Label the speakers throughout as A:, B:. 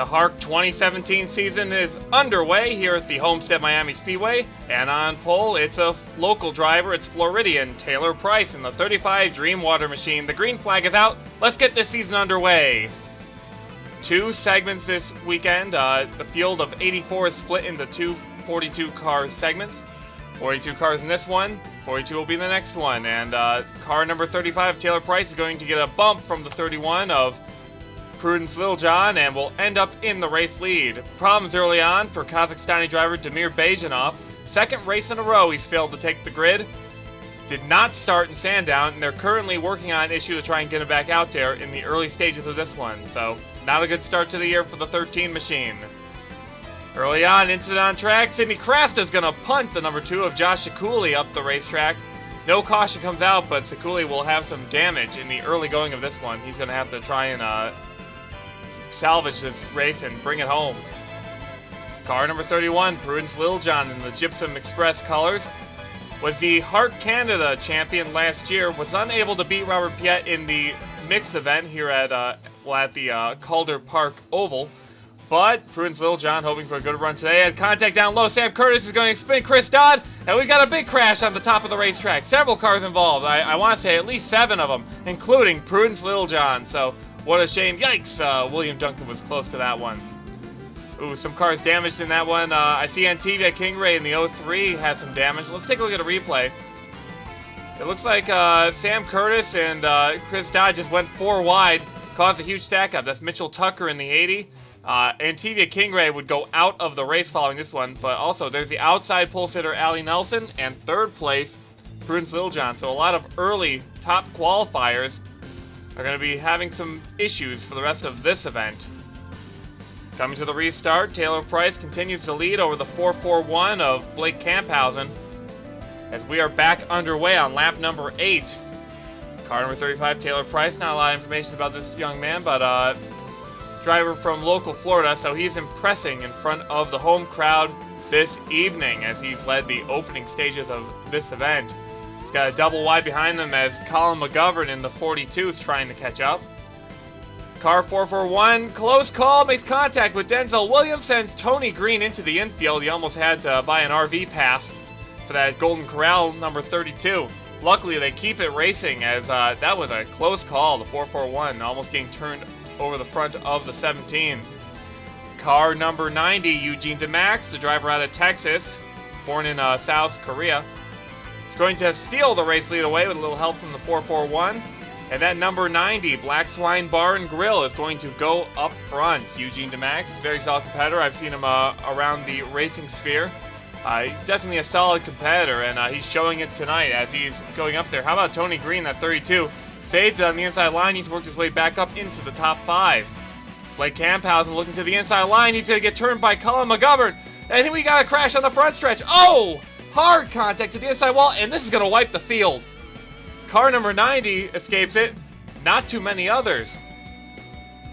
A: The HARC 2017 season is underway here at the Homestead-Miami Speedway, and on pole, it's a local driver. It's Floridian Taylor Price in the 35 Dreamwater machine. The green flag is out. Let's get this season underway. 2 segments this weekend. The field of 84 is split into 2 42-car segments. 42 cars in this one, 42 will be the next one, and car number 35, Taylor Price, is going to get a bump from the 31 of Prudence Littlejohn and will end up in the race lead. Problems early on for Kazakhstani driver Damir Bajinov. Second race in a row he's failed to take the grid. Did not start in Sandown, and they're currently working on an issue to try and get him back out there in the early stages of this one. So, not a good start to the year for the 13 machine. Early on, incident on track, Sidney Krasta's going to punt the number 2 of Josh Shikuli up the racetrack. No caution comes out, but Shikuli will have some damage in the early going of this one. He's going to have to try and salvage this race and bring it home. Car number 31, Prudence Littlejohn in the Gypsum Express colors, was the HARC Canada champion last year, was unable to beat Robert Piet in the mixed event here at the Calder Park Oval. But Prudence Littlejohn, hoping for a good run today, had contact down low. Sam Curtis is going to spin Chris Dodd, and we've got a big crash on the top of the racetrack. Several cars involved. I want to say at least 7 of them, including Prudence Littlejohn. So, what a shame. Yikes, William Duncan was close to that one. Ooh, some cars damaged in that one. I see Antivia Kingray in the 03 had some damage. Let's take a look at a replay. It looks like Sam Curtis and Chris Dodd just went 4 wide, caused a huge stack up. That's Mitchell Tucker in the 80. Antivia Kingray would go out of the race following this one, but also there's the outside pole sitter Allie Nelson, and third place Prudence Littlejohn. So a lot of early top qualifiers are going to be having some issues for the rest of this event. Coming to the restart, Taylor Price continues to lead over the 441 of Blake Camphausen as we are back underway on lap number 8. Car number 35, Taylor Price. Not a lot of information about this young man, but driver from local Florida, so he's impressing in front of the home crowd this evening as he's led the opening stages of this event. He's got a double wide behind them as Colin McGovern in the 42 is trying to catch up. Car 441, close call, makes contact with Denzel Williams, sends Tony Green into the infield. He almost had to buy an RV pass for that Golden Corral number 32. Luckily, they keep it racing as that was a close call, the 441, almost getting turned over the front of the 17. Car number 90, Eugene DeMax, the driver out of Texas, born in South Korea, is going to steal the race lead away with a little help from the 441. And that number 90, Black Swine Bar and Grill, is going to go up front. Eugene DeMax, very solid competitor. I've seen him around the racing sphere. He's definitely a solid competitor, and he's showing it tonight as he's going up there. How about Tony Green, that 32? Saved on the inside line. He's worked his way back up into the top 5. Blake Camphausen looking to the inside line. He's going to get turned by Colin McGovern. And we got a crash on the front stretch. Oh! Hard contact to the inside wall, and this is going to wipe the field. Car number 90 escapes it. Not too many others.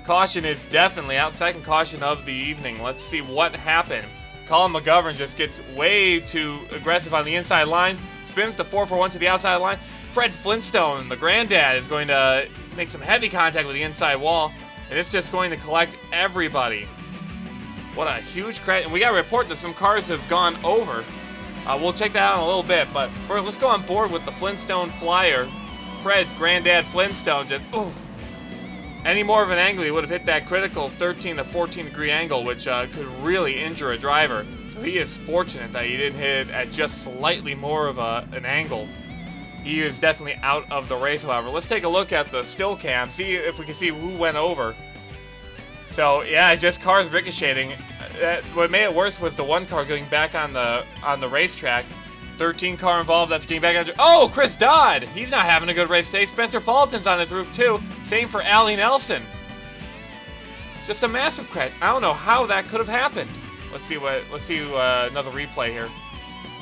A: Caution is definitely out. Second caution of the evening. Let's see what happened. Colin McGovern just gets way too aggressive on the inside line. Spins the 441 to the outside line. Fred Flintstone, the granddad, is going to make some heavy contact with the inside wall, and it's just going to collect everybody. What a huge crash. And we got to report that some cars have gone over. We'll check that out in a little bit, but first let's go on board with the Flintstone flyer. Fred, granddad Flintstone, just, ooh. Any more of an angle, he would have hit that critical 13 to 14 degree angle, which could really injure a driver. So he is fortunate that he didn't hit it at just slightly more of an angle. He is definitely out of the race, however. Let's take a look at the still cam, see if we can see who went over. So, yeah, just cars ricocheting. What made it worse was the one car going back on the racetrack. 13 car involved after getting back on. Oh, Chris Dodd! He's not having a good race today. Spencer Fulton's on his roof, too. Same for Allie Nelson. Just a massive crash. I don't know how that could have happened. Let's see another replay here.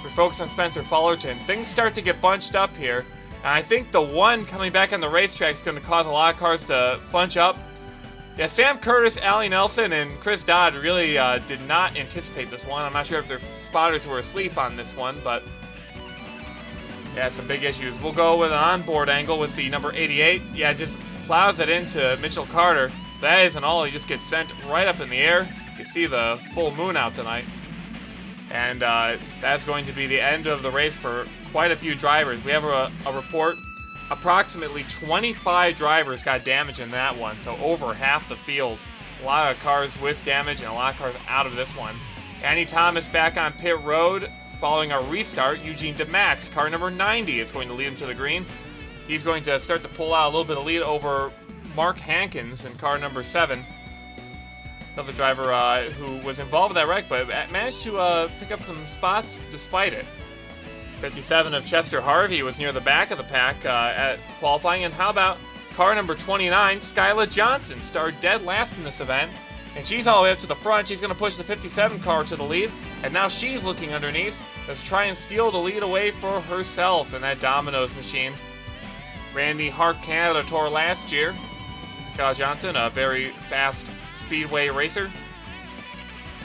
A: We're focused on Spencer Fullerton. Things start to get bunched up here. And I think the one coming back on the racetrack is going to cause a lot of cars to bunch up. Yeah, Sam Curtis, Allie Nelson, and Chris Dodd really did not anticipate this one. I'm not sure if their spotters were asleep on this one, but yeah, some big issues. We'll go with an onboard angle with the number 88. Yeah, just plows it into Mitchell Carter. that isn't all. He just gets sent right up in the air. You see the full moon out tonight. And that's going to be the end of the race for quite a few drivers. We have a report. Approximately 25 drivers got damage in that one, so over half the field. A lot of cars with damage and a lot of cars out of this one. Andy Thomas back on pit road following a restart. Eugene DeMax, car number 90, is going to lead him to the green. He's going to start to pull out a little bit of lead over Mark Hankins in car number 7. Another driver who was involved with that wreck, but managed to pick up some spots despite it. 57 of Chester Harvey was near the back of the pack at qualifying. And how about car number 29, Skyla Johnson, started dead last in this event. And she's all the way up to the front. She's going to push the 57 car to the lead. And now she's looking underneath to try and steal the lead away for herself in that Domino's machine. Ran the HARC Canada Tour last year. Skyla Johnson, a very fast speedway racer.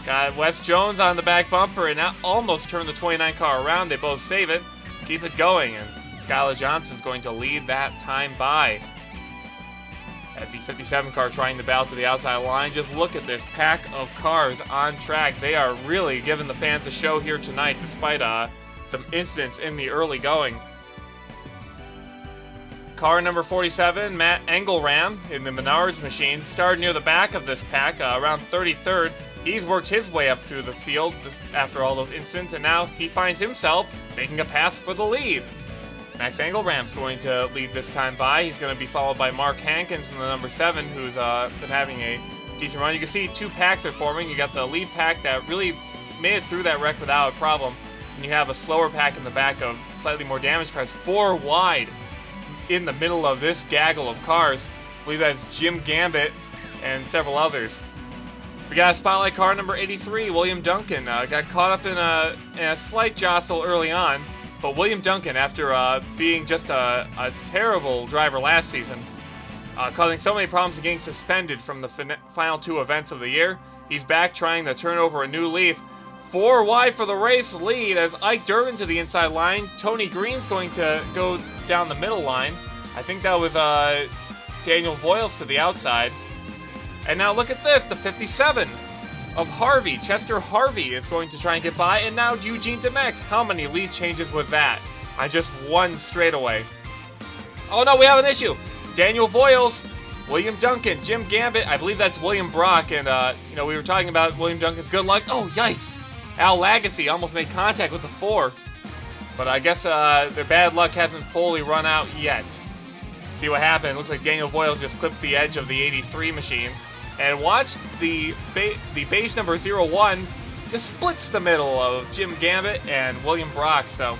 A: Got Wes Jones on the back bumper and now almost turned the 29 car around. They both save it, keep it going, and Skyla Johnson's going to lead that time by. As the 57 car trying to battle to the outside line. Just look at this pack of cars on track. They are really giving the fans a show here tonight, despite some incidents in the early going. Car number 47, Matt Engelram in the Menards machine, started near the back of this pack, around 33rd. He's worked his way up through the field after all those incidents, and now he finds himself making a pass for the lead. Max Engelram's going to lead this time by. He's going to be followed by Mark Hankins in the number 7, who's been having a decent run. You can see two packs are forming. You got the lead pack that really made it through that wreck without a problem, and you have a slower pack in the back of slightly more damaged cars, 4 wide in the middle of this gaggle of cars. I believe that's Jim Gambit and several others. We got a spotlight car number 83, William Duncan. Got caught up in a slight jostle early on, but William Duncan, after being just a terrible driver last season, causing so many problems and getting suspended from the final 2 events of the year, he's back trying to turn over a new leaf. 4 wide for the race lead as Ike Durbin to the inside line. Tony Green's going to go down the middle line. I think that was Daniel Voiles to the outside. And now look at this, the 57 of Harvey. Chester Harvey is going to try and get by, and now Eugene DeMax. How many lead changes was that? I just won straightaway. Oh no, we have an issue. Daniel Voiles, William Duncan, Jim Gambit. I believe that's William Brock, and we were talking about William Duncan's good luck. Oh, yikes. Al Lagasse almost made contact with the 4. But I guess their bad luck hasn't fully run out yet. See what happened. Looks like Daniel Voiles just clipped the edge of the 83 machine. And watch the beige number 01 just splits the middle of Jim Gambit and William Brock. So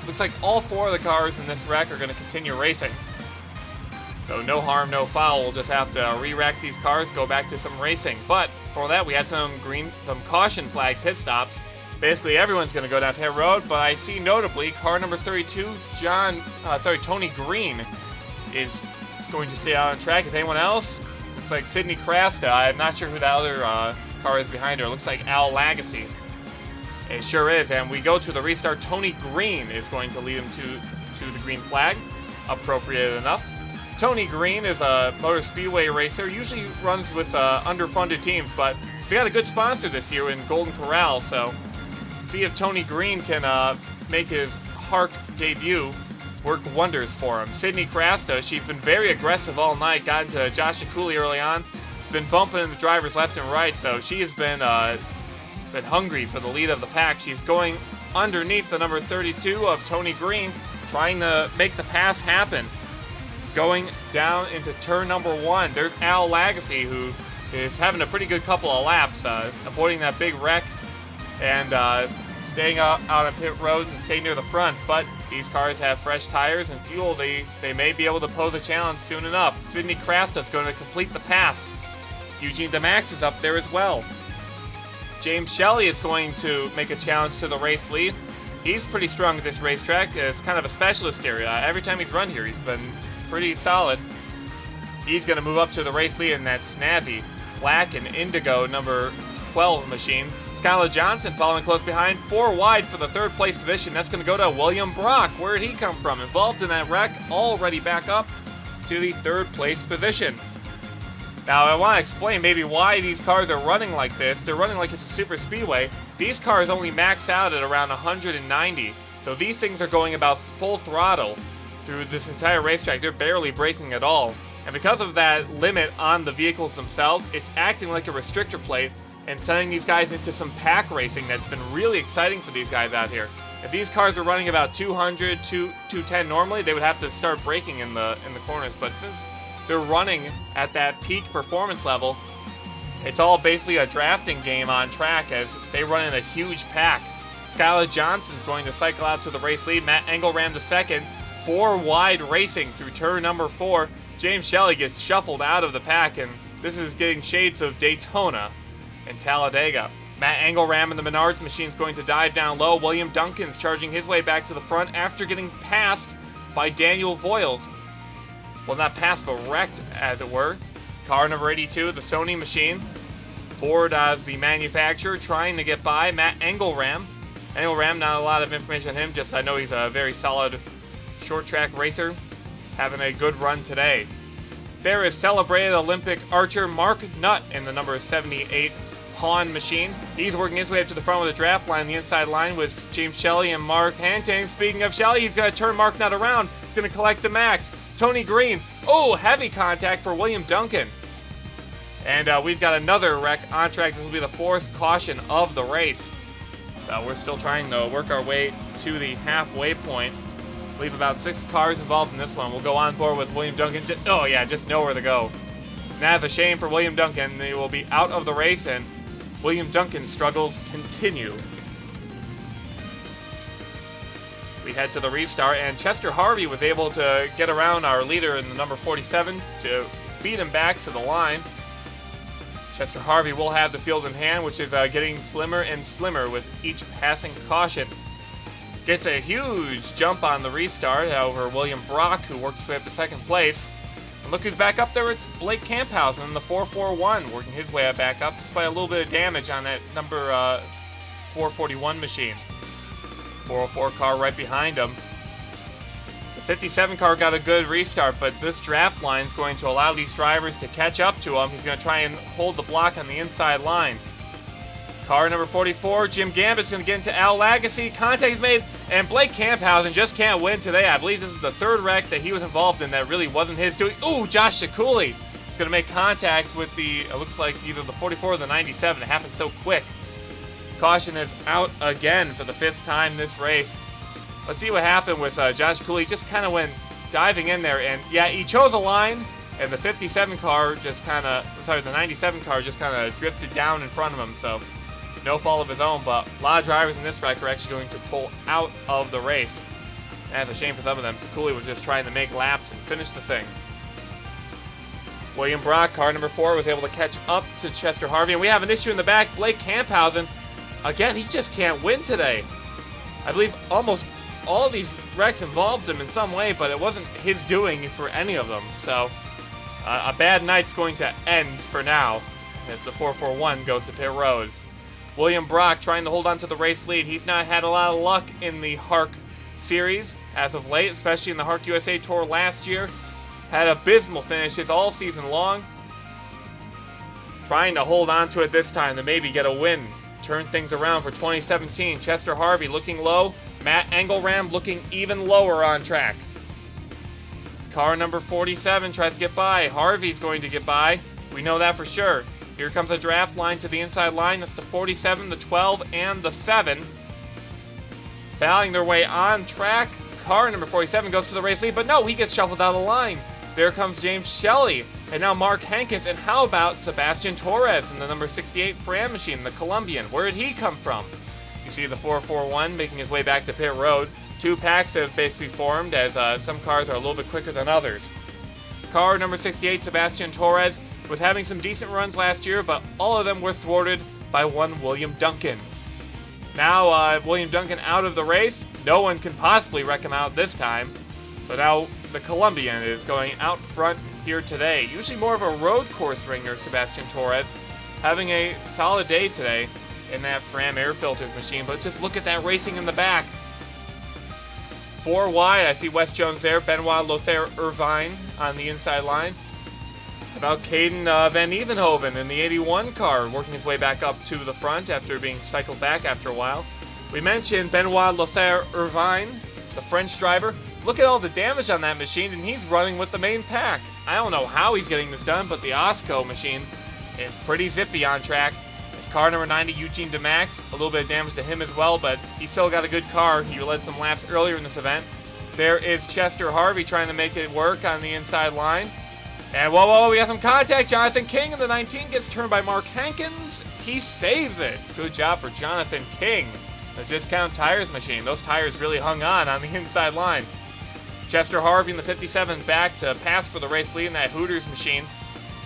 A: looks like all 4 of the cars in this wreck are going to continue racing. So no harm, no foul. We'll just have to re-rack these cars, go back to some racing. But for that, we had some caution flag pit stops. Basically, everyone's going to go down pit road, but I see notably car number 32, Tony Green, is going to stay out on track. Is anyone else? Looks like Sydney Crasta. I'm not sure who that other car is behind her. It looks like Al Lagasse. It sure is. And we go to the restart. Tony Green is going to lead him to the green flag. Appropriate enough. Tony Green is a motor speedway racer. Usually runs with underfunded teams, but he's got a good sponsor this year in Golden Corral. So see if Tony Green can make his HARC debut. Work wonders for him. Sydney Crasta, she's been very aggressive all night. Got into Josh Shakuli early on. Been bumping the drivers left and right, so she has been hungry for the lead of the pack. She's going underneath the number 32 of Tony Green, trying to make the pass happen. Going down into turn number 1. There's Al Lagasse, who is having a pretty good couple of laps, avoiding that big wreck and staying out on pit road and staying near the front. But these cars have fresh tires and fuel. They may be able to pose a challenge soon enough. Sydney Crasta is going to complete the pass. Eugene DeMax is up there as well. James Shelley is going to make a challenge to the race lead. He's pretty strong at this racetrack. It's kind of a specialist area. Every time he's run here, he's been pretty solid. He's going to move up to the race lead in that snazzy black and indigo number 12 machine. Skyla Johnson following close behind, 4 wide for the 3rd place position. That's going to go to William Brock. Where did he come from? Involved in that wreck, already back up to the 3rd place position. Now, I want to explain maybe why these cars are running like this. They're running like it's a super speedway. These cars only max out at around 190. So these things are going about full throttle through this entire racetrack. They're barely braking at all. And because of that limit on the vehicles themselves, it's acting like a restrictor plate and sending these guys into some pack racing that's been really exciting for these guys out here. If these cars are running about 200 to 210 normally, they would have to start braking in the corners. But since they're running at that peak performance level, it's all basically a drafting game on track as they run in a huge pack. Skylar Johnson's going to cycle out to the race lead. Matt Engelram the second. 4 wide racing through turn number 4. James Shelley gets shuffled out of the pack, and this is getting shades of Daytona and Talladega. Matt Engelram in the Menards machine is going to dive down low. William Duncan's charging his way back to the front after getting passed by Daniel Voiles. Well, not passed, but wrecked, as it were. Car number 82, the Sony machine. Ford as the manufacturer, trying to get by Matt Engelram. Engelram, not a lot of information on him, just I know he's a very solid short track racer, having a good run today. There is celebrated Olympic archer Mark Nutt in the number 78 Hahn machine. He's working his way up to the front with the draft line. The inside line was James Shelley and Mark Hanting. Speaking of Shelley, he's going to turn Mark Nutt around. He's going to collect the max. Tony Green. Oh, heavy contact for William Duncan. And we've got another wreck on track. This will be the 4th caution of the race. So we're still trying to work our way to the halfway point. I believe about 6 cars involved in this one. We'll go on board with William Duncan. Just nowhere to go. And that's a shame for William Duncan. They will be out of the race, and William Duncan's struggles continue. We head to the restart, and Chester Harvey was able to get around our leader in the number 47 to beat him back to the line. Chester Harvey will have the field in hand, which is getting slimmer and slimmer with each passing caution. Gets a huge jump on the restart over William Brock, who works his way up to second place. And look who's back up there, it's Blake Camphausen in the 441, working his way back up despite a little bit of damage on that number 441 machine. 404 car right behind him. The 57 car got a good restart, but this draft line is going to allow these drivers to catch up to him. He's going to try and hold the block on the inside line. Car number 44, Jim Gambit's going to get into Al Lagasse. Contact is made, and Blake Camphausen just can't win today. I believe this is the 3rd wreck that he was involved in that really wasn't his doing. Ooh, Josh Shakuli is going to make contact with the, it looks like either the 44 or the 97. It happened so quick. Caution is out again for the 5th time this race. Let's see what happened with Josh Cooley. Just kind of went diving in there, and yeah, he chose a line, and the 57 car just kind of, the 97 car just kind of drifted down in front of him, so no fault of his own, but a lot of drivers in this wreck are actually going to pull out of the race. That's a shame for some of them. So Cooley was just trying to make laps and finish the thing. William Brock, car number 4, was able to catch up to Chester Harvey, and we have an issue in the back. Blake Camphausen, again, he just can't win today. I believe almost all of these wrecks involved him in some way, but it wasn't his doing for any of them. So a bad night's going to end for now as the 441 goes to pit road. William Brock trying to hold on to the race lead. He's not had a lot of luck in the HARC series as of late, especially in the HARC USA Tour last year. Had abysmal finishes all season long. Trying to hold on to it this time to maybe get a win. Turn things around for 2017. Chester Harvey looking low. Matt Engelram looking even lower on track. Car number 47 tries to get by. Harvey's going to get by. We know that for sure. Here comes a draft line to the inside line. That's the 47, the 12, and the 7. Battling their way on track. Car number 47 goes to the race lead, but no, he gets shuffled out of the line. There comes James Shelley, and now Mark Hankins. And how about Sebastian Torres in the number 68 Fram machine, the Colombian? Where did he come from? You see the 441 making his way back to pit road. 2 packs have basically formed as some cars are a little bit quicker than others. Car number 68, Sebastian Torres, was having some decent runs last year, but all of them were thwarted by one William Duncan. Now William Duncan out of the race. No one can possibly wreck him out this time. So now the Colombian is going out front here today. Usually more of a road course ringer, Sebastian Torres. Having a solid day today in that Fram air filters machine, but just look at that racing in the back. 4 wide, I see Wes Jones there, Benoit Lothaire Irvine on the inside line. About Caden Van Evenhoven in the 81 car, working his way back up to the front after being cycled back after a while. We mentioned Benoit Lothair-Irvine, the French driver. Look at all the damage on that machine, and he's running with the main pack. I don't know how he's getting this done, but the Osco machine is pretty zippy on track. It's car number 90, Eugene DeMax. A little bit of damage to him as well, but he still got a good car. He led some laps earlier in this event. There is Chester Harvey trying to make it work on the inside line. And whoa, we got some contact. Jonathan King in the 19 gets turned by Mark Hankins. He saves it. Good job for Jonathan King. The Discount Tires machine. Those tires really hung on the inside line. Chester Harvey in the 57 back to pass for the race lead in that Hooters machine.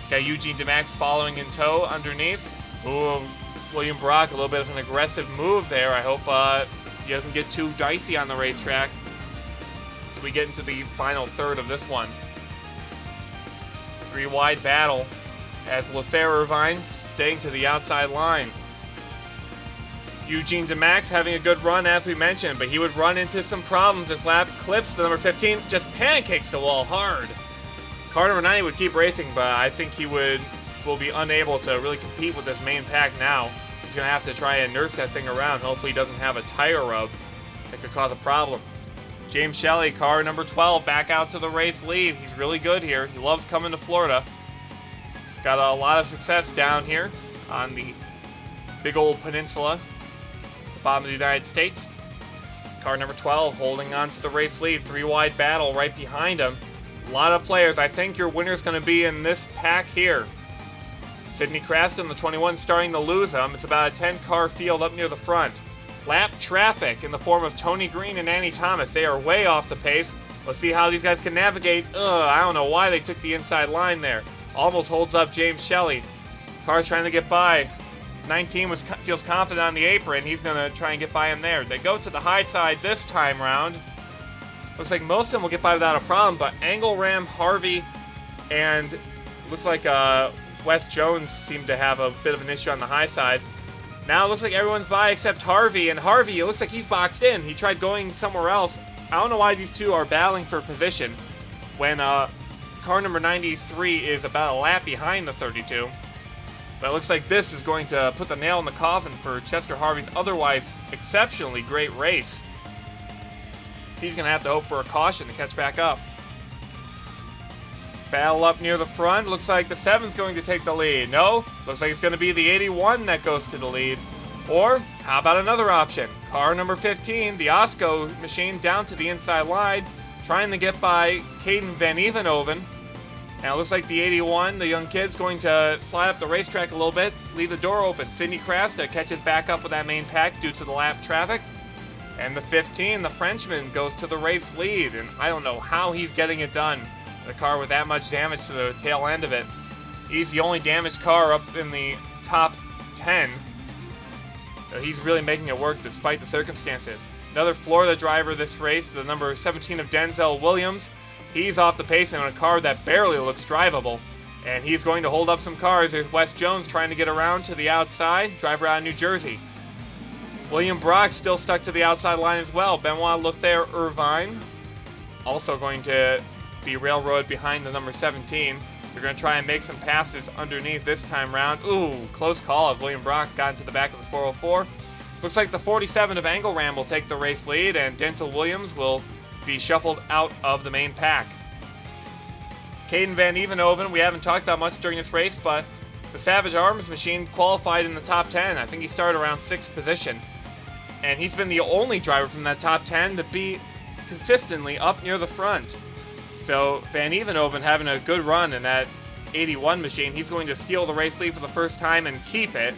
A: He's got Eugene DeMax following in tow underneath. Ooh, William Brock, a little bit of an aggressive move there. I hope he doesn't get too dicey on the racetrack. So we get into the final third of this one. Three-wide battle as Lothair-Irvine staying to the outside line. Eugene DeMax having a good run as we mentioned, but he would run into some problems this lap. Clips the number 15, just pancakes the wall hard. Car number 90 would keep racing, but I think he will be unable to really compete with this main pack now. He's going to have to try and nurse that thing around. Hopefully he doesn't have a tire rub that could cause a problem. James Shelley, car number 12, back out to the race lead. He's really good here. He loves coming to Florida. Got a lot of success down here on the big old peninsula, the bottom of the United States. Car number 12 holding on to the race lead. Three-wide battle right behind him. A lot of players. I think your winner's going to be in this pack here. Sidney Craston, the 21, starting to lose him. It's about a 10-car field up near the front. Lap traffic in the form of Tony Green and Annie Thomas. They are way off the pace. Let's see how these guys can navigate. I don't know why they took the inside line there. Almost holds up James Shelley. Car's trying to get by. 19 feels confident on the apron. He's going to try and get by him there. They go to the high side this time round. Looks like most of them will get by without a problem, but Angle Ram, Harvey, and looks like Wes Jones seem to have a bit of an issue on the high side. Now it looks like everyone's by except Harvey, and Harvey, it looks like he's boxed in. He tried going somewhere else. I don't know why these two are battling for position when car number 93 is about a lap behind the 32. But it looks like this is going to put the nail in the coffin for Chester Harvey's otherwise exceptionally great race. He's going to have to hope for a caution to catch back up. Battle up near the front. Looks like the 7's going to take the lead. No, looks like it's going to be the 81 that goes to the lead. Or, how about another option? Car number 15, the Osco machine, down to the inside line, trying to get by Caden Van Evenhoven. Now it looks like the 81, the young kid's going to slide up the racetrack a little bit, leave the door open. Sidney Crasta catches back up with that main pack due to the lap traffic. And the 15, the Frenchman, goes to the race lead, and I don't know how he's getting it done. The car with that much damage to the tail end of it. He's the only damaged car up in the top 10. So he's really making it work despite the circumstances. Another Florida driver this race, the number 17 of Denzel Williams. He's off the pace in a car that barely looks drivable. And he's going to hold up some cars. There's Wes Jones trying to get around to the outside, driver out of New Jersey. William Brock still stuck to the outside line as well. Benoit Lothair-Irvine also going to be railroad behind the number 17. They're going to try and make some passes underneath this time round. Ooh, close call as William Brock got into the back of the 404. Looks like the 47 of Angle Ram will take the race lead, and Denzel Williams will be shuffled out of the main pack. Caden Van Evenhoven, we haven't talked about much during this race, but the Savage Arms machine qualified in the top 10. I think he started around 6th position. And he's been the only driver from that top 10 to be consistently up near the front. So Van Evenhoven having a good run in that 81 machine. He's going to steal the race lead for the first time and keep it.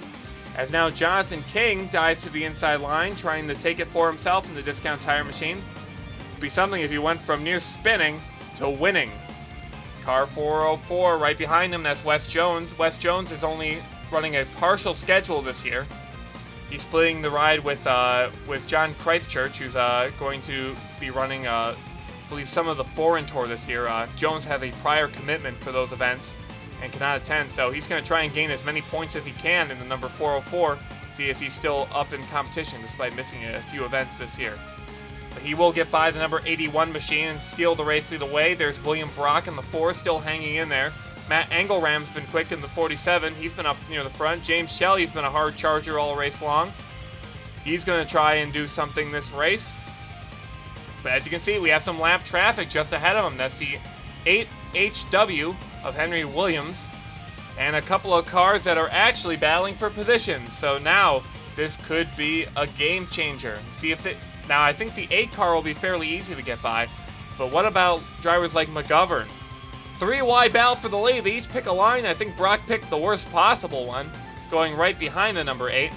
A: As now Jonathan King dives to the inside line, trying to take it for himself in the Discount Tire machine. It'd be something if he went from near spinning to winning. Car 404 right behind him, that's Wes Jones. Wes Jones is only running a partial schedule this year. He's splitting the ride with John Christchurch, who's going to be running, I believe, some of the foreign tour this year. Jones has a prior commitment for those events and cannot attend, so he's going to try and gain as many points as he can in the number 404, see if he's still up in competition despite missing a few events this year. But he will get by the number 81 machine and steal the race lead away. There's William Brock in the 4, still hanging in there. Matt Engelram's been quick in the 47. He's been up near the front. James Shelley's been a hard charger all race long. He's going to try and do something this race. But as you can see, we have some lap traffic just ahead of him. That's the 8HW of Henry Williams. And a couple of cars that are actually battling for position. So now this could be a game changer. See if it. Now I think the 8 car will be fairly easy to get by. But what about drivers like McGovern? 3 wide battle for the lead. They each pick a line. I think Brock picked the worst possible one, going right behind the number 8.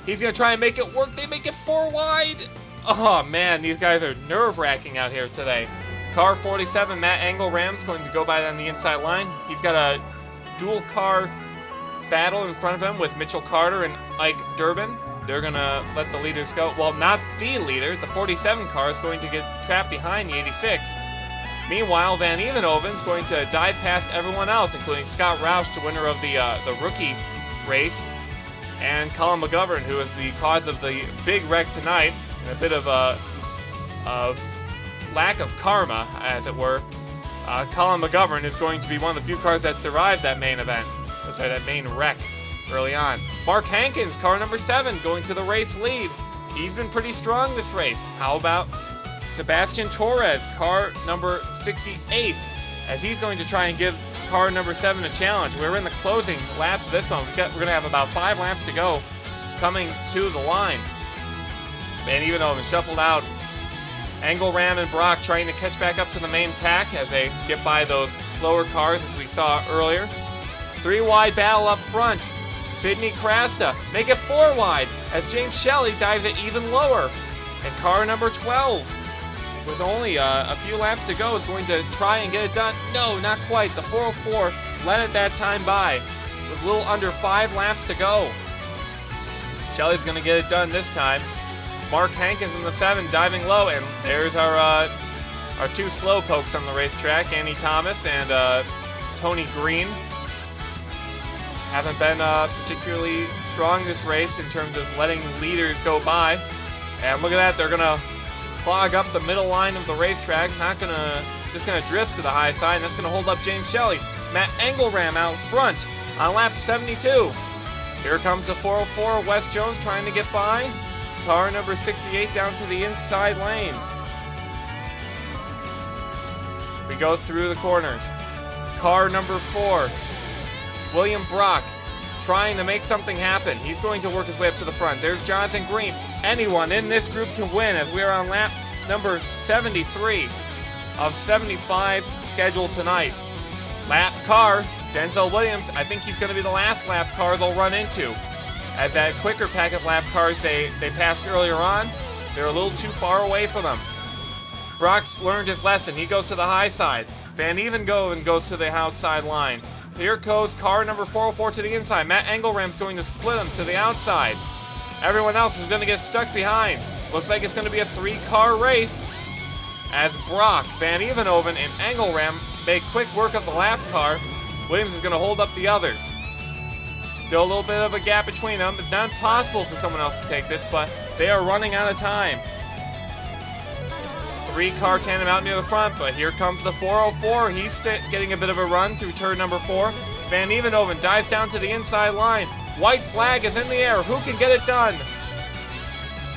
A: He's going to try and make it work. They make it 4 wide. Oh, man, these guys are nerve-wracking out here today. Car 47, Matt Engelram's going to go by on the inside line. He's got a dual car battle in front of him with Mitchell Carter and Ike Durbin. They're going to let the leaders go. Well, not the leader. The 47 car is going to get trapped behind the 86. Meanwhile, Van Evenhoven's going to dive past everyone else, including Scott Roush, the winner of the rookie race, and Colin McGovern, who is the cause of the big wreck tonight, and a bit of a lack of karma, as it were. Colin McGovern is going to be one of the few cars that survived that main event. Sorry, that main wreck early on. Mark Hankins, car number 7, going to the race lead. He's been pretty strong this race. How about Sebastian Torres, car number 68, as he's going to try and give car number 7 a challenge. We're in the closing laps of this one. We're going to have about 5 laps to go coming to the line. Van Evenhoven shuffled out. Engelram and Brock trying to catch back up to the main pack as they get by those slower cars as we saw earlier. 3 wide battle up front. Sidney Crasta make it 4 wide as James Shelley dives it even lower. And car number 12, with only a few laps to go, is going to try and get it done. No, not quite. The 404 let it that time by with a little under 5 laps to go. Shelley's going to get it done this time. Mark Hankins in the 7 diving low, and there's our 2 slow pokes on the racetrack, Annie Thomas and Tony Green. Haven't been particularly strong this race in terms of letting leaders go by. And look at that, they're going to clog up the middle line of the racetrack. Just going to drift to the high side, and that's going to hold up James Shelley. Matt Engelram out front on lap 72. Here comes the 404, Wes Jones trying to get by. Car number 68 down to the inside lane. We go through the corners. Car number 4, William Brock, trying to make something happen. He's going to work his way up to the front. There's Jonathan Green. Anyone in this group can win as we are on lap number 73 of 75 scheduled tonight. Lap car, Denzel Williams. I think he's going to be the last lap car they'll run into. As that quicker pack of lap cars they passed earlier on, they're a little too far away from them. Brock's learned his lesson. He goes to the high side. Van Evenhoven goes to the outside line. Here goes car number 404 to the inside. Matt Engelram's going to split him to the outside. Everyone else is going to get stuck behind. Looks like it's going to be a 3-car race as Brock, Van Evenhoven, and Engelram make quick work of the lap car. Williams is going to hold up the others. Still a little bit of a gap between them. It's not impossible for someone else to take this, but they are running out of time. 3-car tandem out near the front, but here comes the 404. He's getting a bit of a run through turn number 4. Van Evenhoven dives down to the inside line. White flag is in the air. Who can get it done?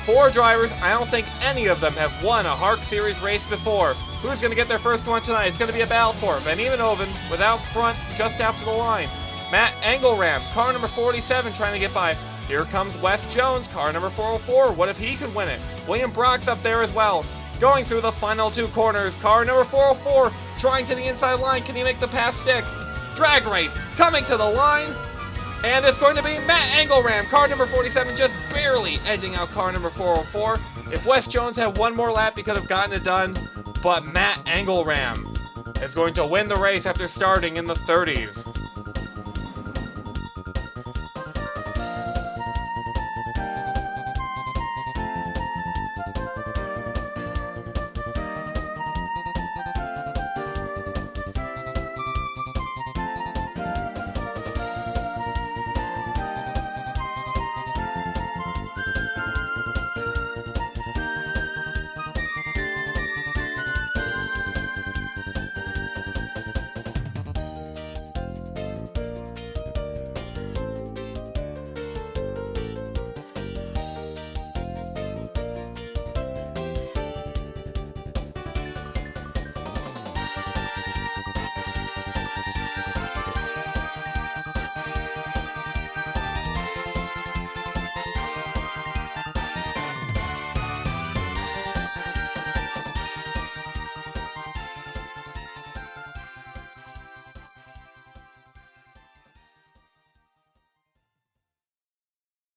A: 4 drivers. I don't think any of them have won a HARC Series race before. Who's going to get their first one tonight? It's going to be a battle for it. Van Evenhoven without front just after the line. Matt Engelram, car number 47, trying to get by. Here comes Wes Jones, car number 404. What if he could win it? William Brock's up there as well. Going through the final 2 corners, car number 404, trying to the inside line. Can he make the pass stick? Drag race, coming to the line. And it's going to be Matt Engelram, car number 47, just barely edging out car number 404. If Wes Jones had one more lap, he could have gotten it done. But Matt Engelram is going to win the race after starting in the 30s.